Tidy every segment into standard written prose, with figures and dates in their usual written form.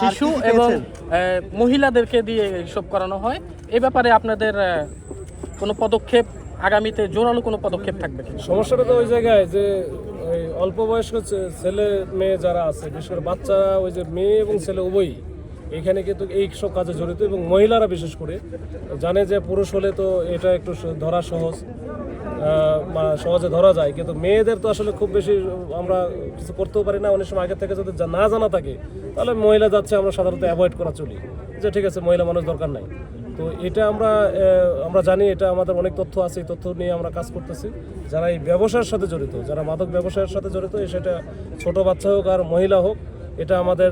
শিশু এবং মহিলাদেরকে দিয়ে এইসব করানো হয়। এই ব্যাপারে আপনাদের কোনো পদক্ষেপ আগামীতে জোরালো কোনো পদক্ষেপ থাকবে কি? সমস্যাটা তো ওই জায়গায় যে ওই অল্প বয়স্ক ছেলে মেয়ে যারা আছে, বিশেষ করে বাচ্চারা, ওই যে মেয়ে এবং ছেলে উভয়ই এখানে কিন্তু এই সব কাজে জড়িত, এবং মহিলারা বিশেষ করে জানে যে পুরুষ হলে তো এটা একটু ধরা সহজ, সহজে ধরা যায়, কিন্তু মেয়েদের তো আসলে খুব বেশি আমরা কিছু করতেও পারি না। অনেক সময় আগে থেকে যদি না জানা থাকে তাহলে মহিলা যাচ্ছে আমরা সাধারণত অ্যাভয়েড করা চলি, যে ঠিক আছে মহিলা মানুষ দরকার নাই। তো এটা আমরা জানি, এটা আমাদের অনেক তথ্য আছে, এই তথ্য নিয়ে আমরা কাজ করতেছি। যারা এই ব্যবসার সাথে জড়িত, যারা মাদক ব্যবসার সাথে জড়িত, সেটা ছোট বাচ্চা হোক আর মহিলা হোক, এটা আমাদের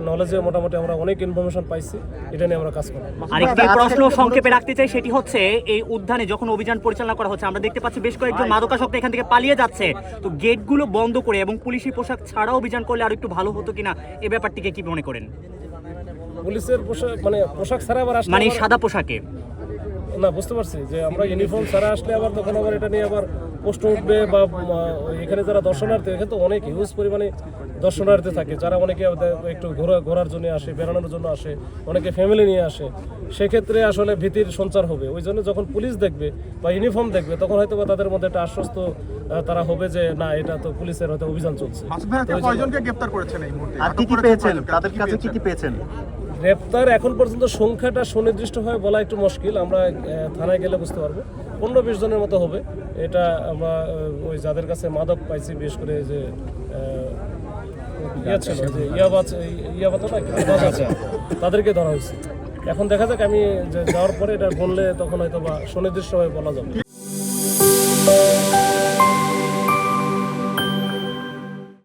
নলেজে মোটামুটি আমরা অনেক ইনফরমেশন পাইছি, এটা নিয়ে আমরা কাজ করি। আরেকটি প্রশ্ন সংক্ষেপে রাখতে চাই, সেটি হচ্ছে এই উদ্যানে যখন অভিযান পরিচালনা করা হচ্ছে আমরা দেখতে পাচ্ছি বেশ কয়েকজন মাদকাসক্ত এখান থেকে পালিয়ে যাচ্ছে, তো গেটগুলো বন্ধ করে এবং পুলিশি পোশাক ছাড়া অভিযান করলে আরো একটু ভালো হতো কিনা, এই ব্যাপারটিকে কি মনে করেন? পুলিশের পোশাক মানে পোশাক ছাড়া আবার আসলে মানে সাদা পোশাকে না, বুঝতে পারছি যে আমরা ইউনিফর্ম ছাড়া আসলে আবার তখন আবার এটা নিয়ে আবার প্রশ্ন উঠবে, বা এখানে যারা দর্শনার্থী, এখানে তো অনেক হিউজ পরিমাণে দর্শনার্থী থাকে, যারা অনেকে একটু ঘোরার জন্য আসে, বেড়ানোর জন্য আসে, অনেকে ফ্যামিলি নিয়ে আসে। সেক্ষেত্রে আসলে ভীতির সঞ্চার হবে। ওই জন্য যখন পুলিশ দেখবে বা ইউনিফর্ম দেখবে, তখন হয়তো বা তাদের মধ্যে একটা আশ্বস্ত তারা হবে যে না, এটা তো পুলিশের হয়তো অভিযান চলছে। কয়জনকে গ্রেফতার করেছেন এই মুহূর্তে? আর কি পেয়েছেন, তাদের কাছে কি পেয়েছেন? গ্রেপ্তার এখন পর্যন্ত সংখ্যাটা সুনির্দিষ্টভাবে বলা একটু মুশকিল, আমরা থানায় গেলে বুঝতে পারবো। 15-20 জনের মতো হবে। এটা আমরা ওই যাদের কাছে মাদক পাইছি, বিশেষ করে যে ছিল যে ইয়াবা তো না, আছে, তাদেরকে ধরা হয়েছে। এখন দেখা যাক, আমি যাওয়ার পরে এটা বললে তখন হয়তো বা সুনির্দিষ্টভাবে বলা যাবে।